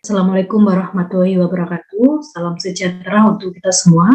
Assalamualaikum warahmatullahi wabarakatuh. Salam sejahtera untuk kita semua.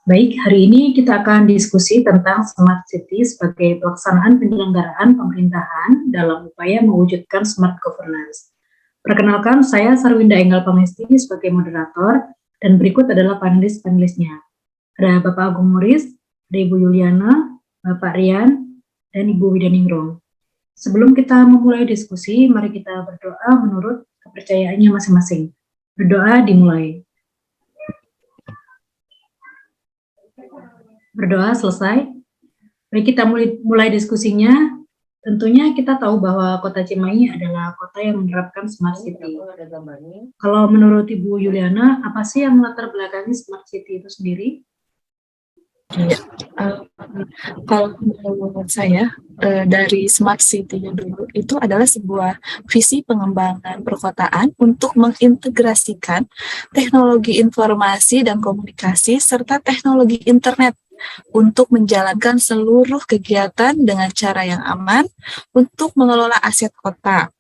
Baik, hari ini kita akan diskusi tentang Smart City sebagai pelaksanaan penyelenggaraan pemerintahan dalam upaya mewujudkan smart governance. Perkenalkan, saya Sarwinda Enggal Pangesti sebagai moderator, dan berikut adalah panelis-panelisnya. Ada Bapak Agung Muris, ada Ibu Yuliana, Bapak Rian, dan Ibu Widaningrum. Sebelum kita memulai diskusi, mari kita berdoa menurut kepercayaannya masing-masing. Berdoa dimulai. Berdoa selesai. Mari kita mulai diskusinya. Tentunya kita tahu bahwa Kota Cimahi adalah kota yang menerapkan Smart City. Kalau menurut Ibu Yuliana, apa sih yang melatar belakangi Smart City itu sendiri? Ya, kalau menurut saya dari Smart City dulu itu adalah sebuah visi pengembangan perkotaan untuk mengintegrasikan teknologi informasi dan komunikasi serta teknologi internet untuk menjalankan seluruh kegiatan dengan cara yang aman untuk mengelola aset kota.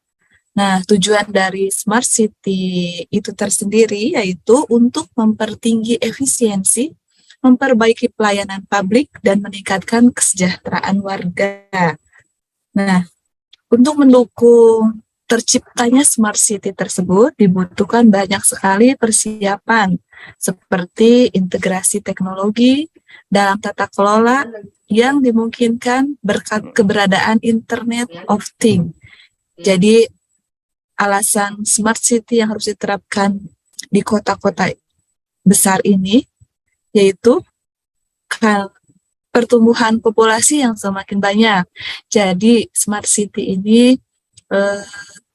Nah, tujuan dari Smart City itu tersendiri yaitu untuk mempertinggi efisiensi, memperbaiki pelayanan publik, dan meningkatkan kesejahteraan warga. Nah, untuk mendukung terciptanya Smart City tersebut dibutuhkan banyak sekali persiapan seperti integrasi teknologi dalam tata kelola yang dimungkinkan berkat keberadaan Internet of Things. Jadi, alasan Smart City yang harus diterapkan di kota-kota besar ini yaitu pertumbuhan populasi yang semakin banyak. Jadi Smart City ini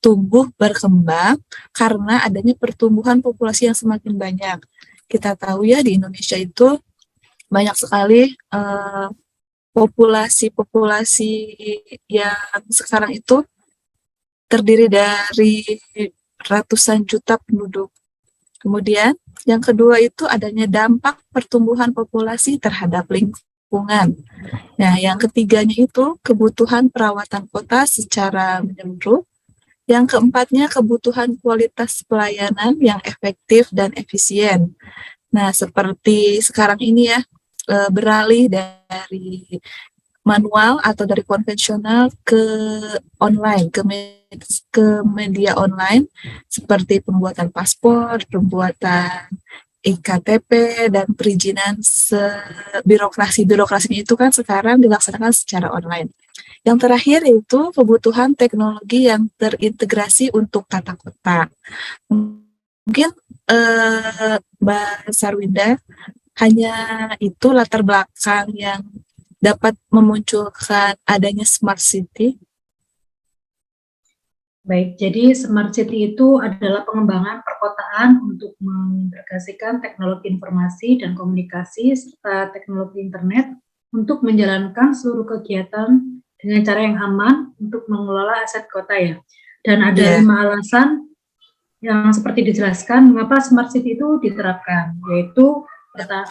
tumbuh berkembang karena adanya pertumbuhan populasi yang semakin banyak. Kita tahu ya di Indonesia itu banyak sekali populasi yang sekarang itu terdiri dari ratusan juta penduduk. Kemudian, yang kedua itu adanya dampak pertumbuhan populasi terhadap lingkungan. Nah, yang ketiganya itu kebutuhan perawatan kota secara menyeluruh. Yang keempatnya kebutuhan kualitas pelayanan yang efektif dan efisien. Nah, seperti sekarang ini ya, beralih dari manual atau dari konvensional ke online, ke media online seperti pembuatan paspor, pembuatan IKTP, dan perizinan birokrasi itu kan sekarang dilaksanakan secara online. Yang terakhir itu kebutuhan teknologi yang terintegrasi untuk tata kota. Mungkin Mbak Sarwinda, hanya itu latar belakang yang dapat memunculkan adanya Smart City. Baik, jadi Smart City itu adalah pengembangan perkotaan untuk mengintegrasikan teknologi informasi dan komunikasi serta teknologi internet untuk menjalankan seluruh kegiatan dengan cara yang aman untuk mengelola aset kota ya. Dan ada 5 alasan yang seperti dijelaskan mengapa Smart City itu diterapkan, yaitu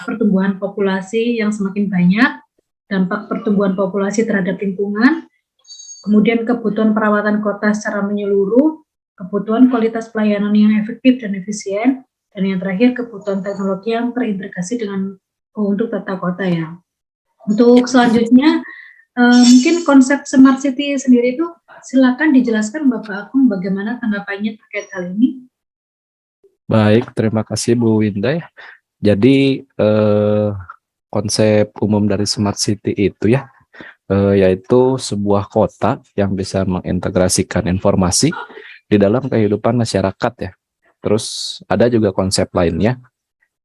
pertumbuhan populasi yang semakin banyak, dampak pertumbuhan populasi terhadap lingkungan, kemudian kebutuhan perawatan kota secara menyeluruh, kebutuhan kualitas pelayanan yang efektif dan efisien, dan yang terakhir kebutuhan teknologi yang terintegrasi dengan untuk tata kota ya. Untuk selanjutnya, mungkin konsep Smart City sendiri itu silakan dijelaskan Bapak Agung bagaimana tanggapannya terkait hal ini. Baik, terima kasih Bu Winda ya. Jadi konsep umum dari Smart City itu ya, yaitu sebuah kota yang bisa mengintegrasikan informasi di dalam kehidupan masyarakat ya. Terus ada juga konsep lainnya,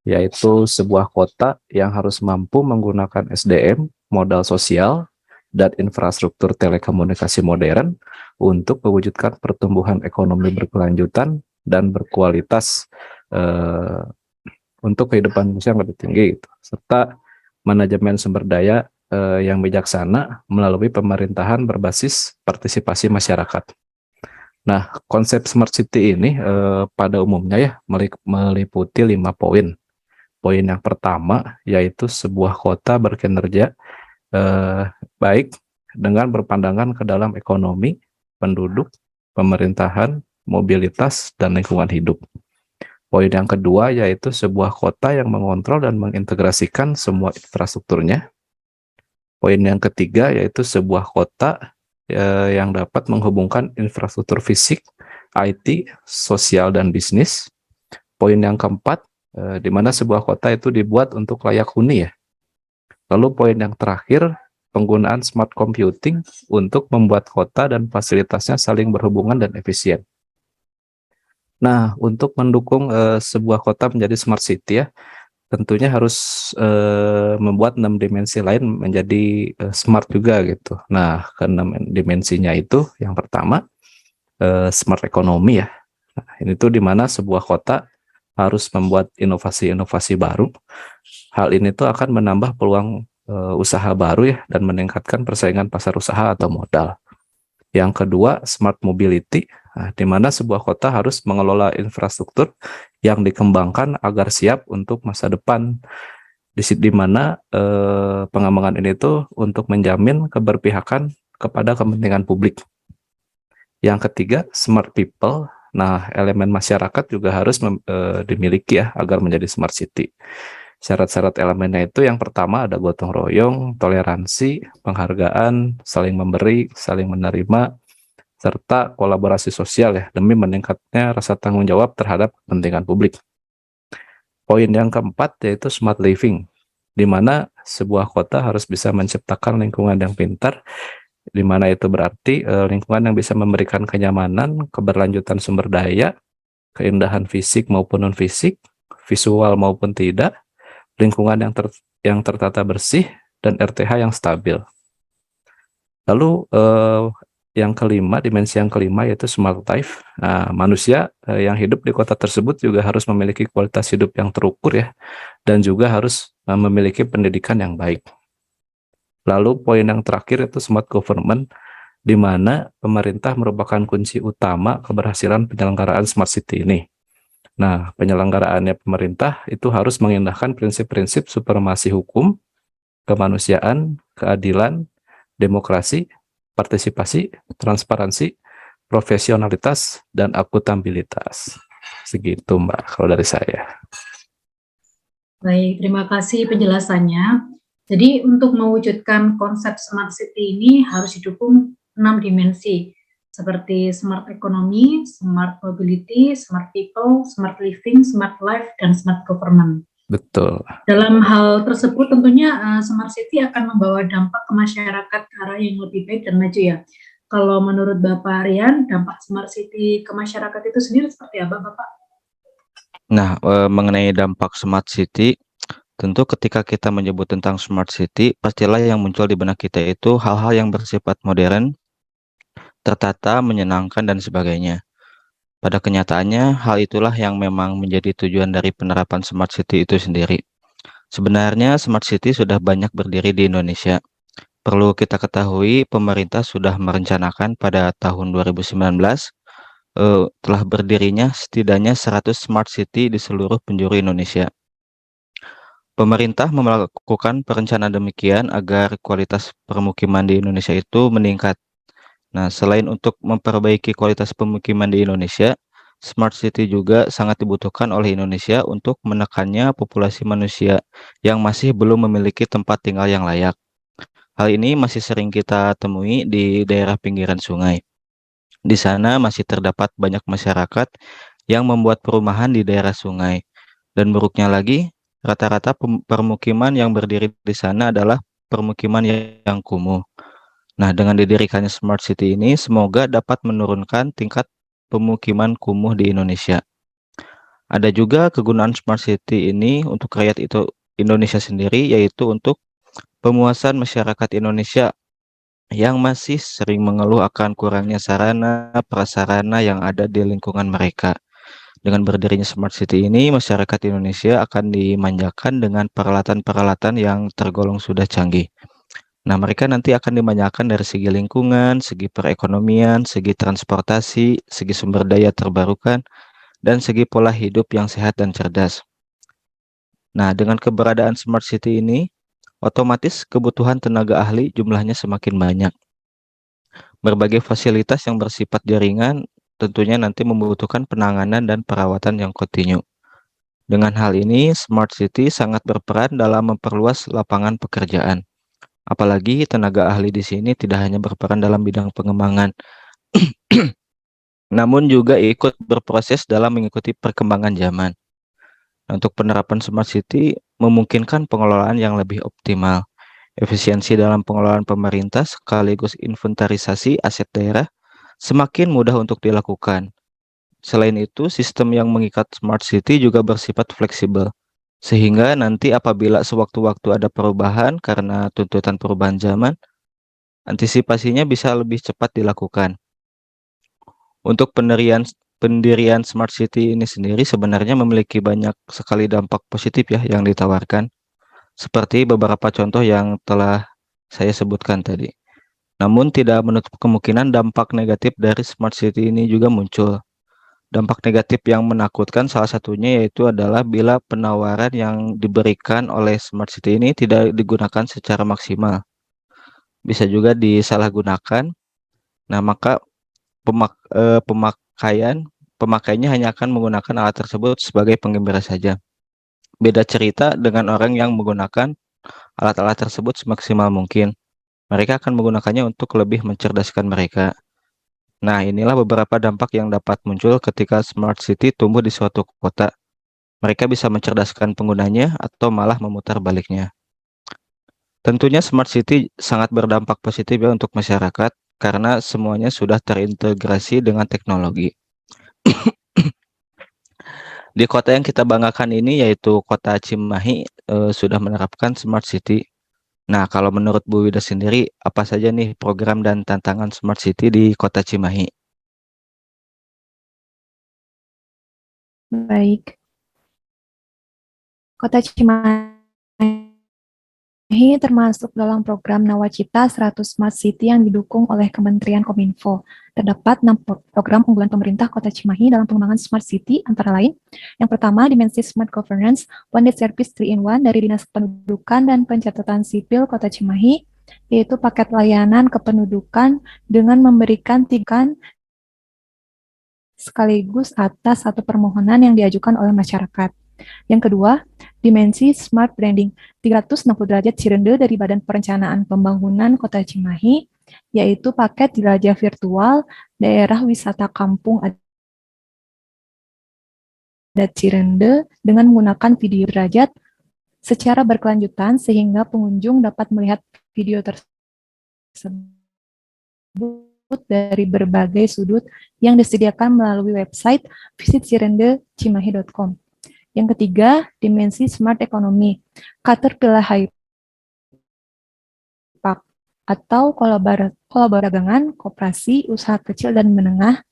yaitu sebuah kota yang harus mampu menggunakan SDM, modal sosial, dan infrastruktur telekomunikasi modern untuk mewujudkan pertumbuhan ekonomi berkelanjutan dan berkualitas untuk kehidupan manusia yang lebih tinggi, gitu. Serta manajemen sumber daya yang bijaksana melalui pemerintahan berbasis partisipasi masyarakat. Nah, konsep Smart City ini pada umumnya ya meliputi 5 poin. Poin yang pertama yaitu sebuah kota berkinerja baik dengan berpandangan ke dalam ekonomi, penduduk, pemerintahan, mobilitas, dan lingkungan hidup. Poin yang kedua yaitu sebuah kota yang mengontrol dan mengintegrasikan semua infrastrukturnya. Poin yang ketiga yaitu sebuah kota yang dapat menghubungkan infrastruktur fisik, IT, sosial, dan bisnis. Poin yang keempat, di mana sebuah kota itu dibuat untuk layak huni ya. Lalu poin yang terakhir, penggunaan smart computing untuk membuat kota dan fasilitasnya saling berhubungan dan efisien. Nah, untuk mendukung sebuah kota menjadi smart city ya, tentunya harus membuat 6 dimensi lain menjadi smart juga gitu. Nah, ke-6 dimensinya itu yang pertama smart ekonomi ya. Nah, ini tuh di mana sebuah kota harus membuat inovasi-inovasi baru. Hal ini tuh akan menambah peluang usaha baru ya dan meningkatkan persaingan pasar usaha atau modal. Yang kedua, smart mobility, di mana sebuah kota harus mengelola infrastruktur yang dikembangkan agar siap untuk masa depan, di mana pengembangan ini tuh untuk menjamin keberpihakan kepada kepentingan publik. Yang ketiga, smart people. Nah, elemen masyarakat juga harus dimiliki ya agar menjadi smart city. Syarat-syarat elemennya itu yang pertama ada gotong royong, toleransi, penghargaan, saling memberi, saling menerima, serta kolaborasi sosial ya demi meningkatnya rasa tanggung jawab terhadap kepentingan publik. Poin yang keempat yaitu smart living, di mana sebuah kota harus bisa menciptakan lingkungan yang pintar, di mana itu berarti lingkungan yang bisa memberikan kenyamanan, keberlanjutan sumber daya, keindahan fisik maupun non fisik, visual maupun tidak, lingkungan yang tertata bersih, dan RTH yang stabil. Lalu yang kelima, dimensi yang kelima yaitu smart life. Nah, manusia yang hidup di kota tersebut juga harus memiliki kualitas hidup yang terukur ya, dan juga harus memiliki pendidikan yang baik. Lalu poin yang terakhir itu smart government, di mana pemerintah merupakan kunci utama keberhasilan penyelenggaraan smart city ini. Nah, penyelenggaraannya pemerintah itu harus mengindahkan prinsip-prinsip supremasi hukum, kemanusiaan, keadilan, demokrasi, partisipasi, transparansi, profesionalitas, dan akuntabilitas. Segitu Mbak, kalau dari saya. Baik, terima kasih penjelasannya. Jadi untuk mewujudkan konsep smart city ini harus didukung 6 dimensi, seperti smart economy, smart mobility, smart people, smart living, smart life, dan smart government. Betul. Dalam hal tersebut tentunya smart city akan membawa dampak ke masyarakat ke arah yang lebih baik dan maju ya. Kalau menurut Bapak Rian, dampak smart city ke masyarakat itu sendiri seperti apa Bapak? Nah, mengenai dampak smart city, tentu ketika kita menyebut tentang smart city, pastilah yang muncul di benak kita itu hal-hal yang bersifat modern, tertata, menyenangkan, dan sebagainya. Pada kenyataannya, hal itulah yang memang menjadi tujuan dari penerapan smart city itu sendiri. Sebenarnya smart city sudah banyak berdiri di Indonesia. Perlu kita ketahui, pemerintah sudah merencanakan pada tahun 2019 telah berdirinya setidaknya 100 smart city di seluruh penjuru Indonesia. Pemerintah melakukan perencanaan demikian agar kualitas permukiman di Indonesia itu meningkat. Nah, selain untuk memperbaiki kualitas pemukiman di Indonesia, smart city juga sangat dibutuhkan oleh Indonesia untuk menekannya populasi manusia yang masih belum memiliki tempat tinggal yang layak. Hal ini masih sering kita temui di daerah pinggiran sungai. Di sana masih terdapat banyak masyarakat yang membuat perumahan di daerah sungai. Dan buruknya lagi, rata-rata permukiman yang berdiri di sana adalah permukiman yang kumuh. Nah, dengan didirikannya Smart City ini, semoga dapat menurunkan tingkat pemukiman kumuh di Indonesia. Ada juga kegunaan Smart City ini untuk rakyat itu Indonesia sendiri, yaitu untuk pemuasan masyarakat Indonesia yang masih sering mengeluh akan kurangnya sarana prasarana yang ada di lingkungan mereka. Dengan berdirinya Smart City ini, masyarakat Indonesia akan dimanjakan dengan peralatan-peralatan yang tergolong sudah canggih. Nah, mereka nanti akan dimanjakan dari segi lingkungan, segi perekonomian, segi transportasi, segi sumber daya terbarukan, dan segi pola hidup yang sehat dan cerdas. Nah, dengan keberadaan Smart City ini, otomatis kebutuhan tenaga ahli jumlahnya semakin banyak. Berbagai fasilitas yang bersifat jaringan tentunya nanti membutuhkan penanganan dan perawatan yang kontinu. Dengan hal ini, Smart City sangat berperan dalam memperluas lapangan pekerjaan. Apalagi tenaga ahli di sini tidak hanya berperan dalam bidang pengembangan, namun juga ikut berproses dalam mengikuti perkembangan zaman. Untuk penerapan Smart City memungkinkan pengelolaan yang lebih optimal, efisiensi dalam pengelolaan pemerintah sekaligus inventarisasi aset daerah semakin mudah untuk dilakukan. Selain itu, sistem yang mengikat Smart City juga bersifat fleksibel, sehingga nanti apabila sewaktu-waktu ada perubahan karena tuntutan perubahan zaman, antisipasinya bisa lebih cepat dilakukan. Untuk pendirian Smart City ini sendiri sebenarnya memiliki banyak sekali dampak positif ya yang ditawarkan, seperti beberapa contoh yang telah saya sebutkan tadi. Namun tidak menutup kemungkinan dampak negatif dari Smart City ini juga muncul. Dampak negatif yang menakutkan salah satunya yaitu adalah bila penawaran yang diberikan oleh Smart City ini tidak digunakan secara maksimal. Bisa juga disalahgunakan. Nah, maka pemakainya hanya akan menggunakan alat tersebut sebagai penggembira saja. Beda cerita dengan orang yang menggunakan alat-alat tersebut semaksimal mungkin. Mereka akan menggunakannya untuk lebih mencerdaskan mereka. Nah, inilah beberapa dampak yang dapat muncul ketika Smart City tumbuh di suatu kota. Mereka bisa mencerdaskan penggunanya atau malah memutar baliknya. Tentunya Smart City sangat berdampak positif ya untuk masyarakat karena semuanya sudah terintegrasi dengan teknologi. Di kota yang kita banggakan ini yaitu kota Cimahi sudah menerapkan Smart City. Nah, kalau menurut Bu Wida sendiri, apa saja nih program dan tantangan Smart City di kota Cimahi? Baik, Kota Cimahi termasuk dalam program Nawacita 100 Smart City yang didukung oleh Kementerian Kominfo. Terdapat 6 program unggulan pemerintah Kota Cimahi dalam pengembangan Smart City, antara lain, yang pertama, Dimensi Smart Governance, One Day Service 3-in-1 dari Dinas Kependudukan dan Pencatatan Sipil Kota Cimahi, yaitu paket layanan kependudukan dengan memberikan tiga sekaligus atas satu permohonan yang diajukan oleh masyarakat. Yang kedua, Dimensi Smart Branding 360 derajat Cirende dari Badan Perencanaan Pembangunan Kota Cimahi, yaitu paket jelajah virtual daerah wisata kampung adat Cirende dengan menggunakan video derajat secara berkelanjutan sehingga pengunjung dapat melihat video tersebut dari berbagai sudut yang disediakan melalui website visitcirendecimahi.com. Yang ketiga, Dimensi Smart Economy, Caterpillar Hyperpark atau kolaborasi koperasi, usaha kecil dan menengah,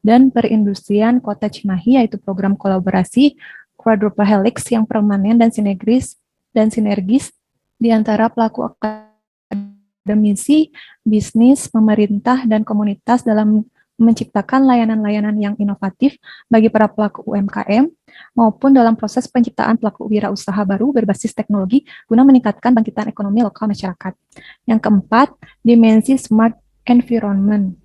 dan perindustrian Kota Cimahi, yaitu program kolaborasi Quadruple Helix yang permanen dan sinergis di antara pelaku akademisi, bisnis, pemerintah, dan komunitas dalam menciptakan layanan-layanan yang inovatif bagi para pelaku UMKM maupun dalam proses penciptaan pelaku wirausaha baru berbasis teknologi guna meningkatkan bangkitan ekonomi lokal masyarakat. Yang keempat, Dimensi Smart Environment,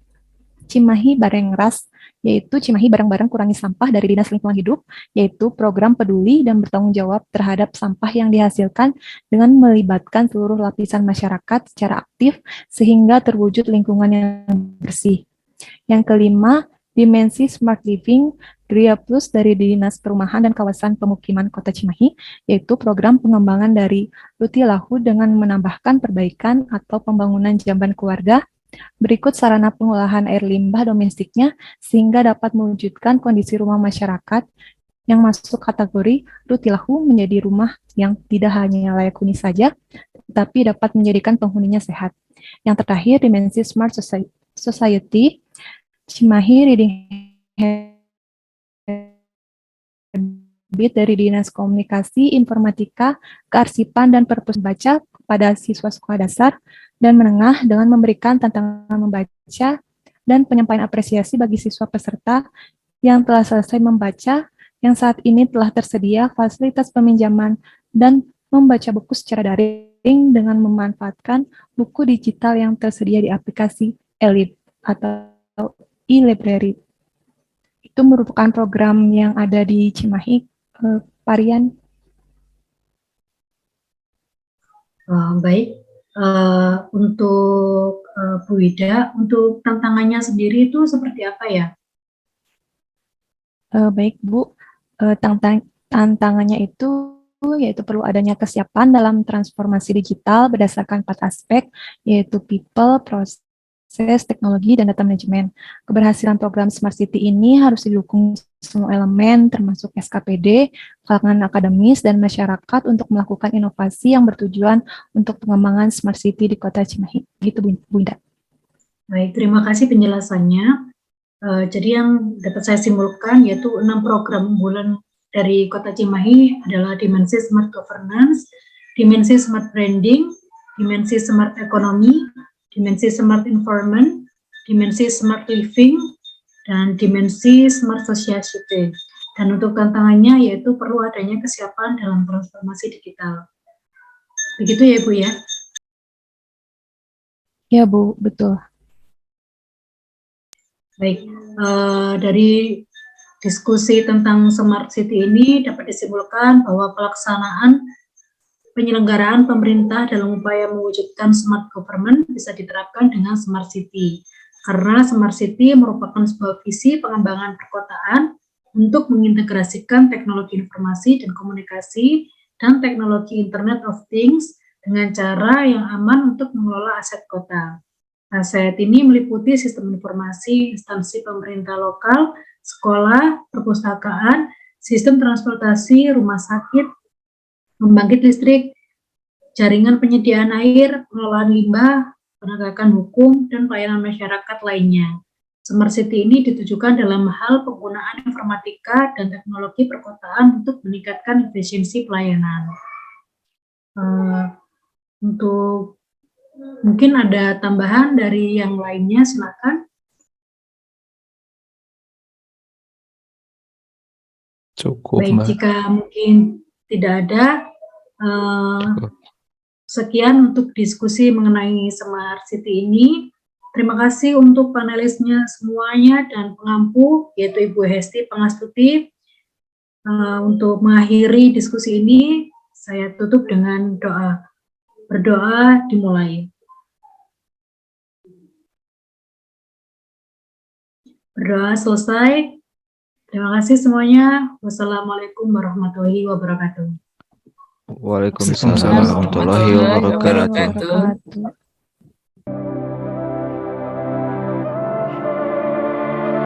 Cimahi Barengras, yaitu Cimahi bareng-bareng kurangi sampah dari Dinas Lingkungan Hidup, yaitu program peduli dan bertanggung jawab terhadap sampah yang dihasilkan dengan melibatkan seluruh lapisan masyarakat secara aktif sehingga terwujud lingkungan yang bersih. Yang kelima, Dimensi Smart Living Gria Plus dari Dinas Perumahan dan Kawasan Pemukiman Kota Cimahi, yaitu program pengembangan dari Rutilahu dengan menambahkan perbaikan atau pembangunan jamban keluarga, berikut sarana pengolahan air limbah domestiknya sehingga dapat mewujudkan kondisi rumah masyarakat yang masuk kategori Rutilahu menjadi rumah yang tidak hanya layak huni saja, tetapi dapat menjadikan penghuninya sehat. Yang terakhir, Dimensi Smart Society, Cimahi Reading Habit dari Dinas Komunikasi, Informatika, Kearsipan, dan Perpustakaan Baca kepada siswa sekolah dasar dan menengah dengan memberikan tantangan membaca dan penyampaian apresiasi bagi siswa peserta yang telah selesai membaca, yang saat ini telah tersedia fasilitas peminjaman dan membaca buku secara daring dengan memanfaatkan buku digital yang tersedia di aplikasi Elite atau e-library. Itu merupakan program yang ada di Cimahi, Pak Rian. Baik, untuk Bu Wida, untuk tantangannya sendiri itu seperti apa ya? Baik Bu, tantangannya itu yaitu perlu adanya kesiapan dalam transformasi digital berdasarkan 4 aspek, yaitu people, proses, teknologi, dan data manajemen. Keberhasilan program Smart City ini harus didukung semua elemen, termasuk SKPD, kalangan akademis, dan masyarakat untuk melakukan inovasi yang bertujuan untuk pengembangan Smart City di Kota Cimahi. Gitu Bu Indah. Baik, terima kasih penjelasannya. Jadi yang dapat saya simpulkan yaitu 6 program unggulan dari Kota Cimahi adalah dimensi Smart Governance, dimensi Smart Branding, dimensi Smart Economy, dimensi Smart Environment, dimensi Smart Living, dan dimensi Smart Society. Dan untuk tantangannya yaitu perlu adanya kesiapan dalam transformasi digital. Begitu ya Bu ya? Ya Bu, betul. Baik, dari diskusi tentang Smart City ini dapat disimpulkan bahwa pelaksanaan penyelenggaraan pemerintah dalam upaya mewujudkan smart government bisa diterapkan dengan Smart City. Karena Smart City merupakan sebuah visi pengembangan perkotaan untuk mengintegrasikan teknologi informasi dan komunikasi dan teknologi Internet of Things dengan cara yang aman untuk mengelola aset kota. Aset ini meliputi sistem informasi, instansi pemerintah lokal, sekolah, perpustakaan, sistem transportasi, rumah sakit, pembangkit listrik, jaringan penyediaan air, pengelolaan limbah, penegakan hukum, dan pelayanan masyarakat lainnya. Smart City ini ditujukan dalam hal penggunaan informatika dan teknologi perkotaan untuk meningkatkan efisiensi pelayanan. Untuk mungkin ada tambahan dari yang lainnya, silakan. Cukup, Baik, Mbak. jika mungkin tidak ada, sekian untuk diskusi mengenai Smart City ini. Terima kasih untuk panelisnya semuanya dan pengampu, yaitu Ibu Hesti Pangastuti. Untuk mengakhiri diskusi ini, saya tutup dengan doa. Berdoa dimulai. Berdoa selesai. Terima kasih semuanya. Wassalamualaikum warahmatullahi wabarakatuh. Waalaikumsalam warahmatullahi wabarakatuh.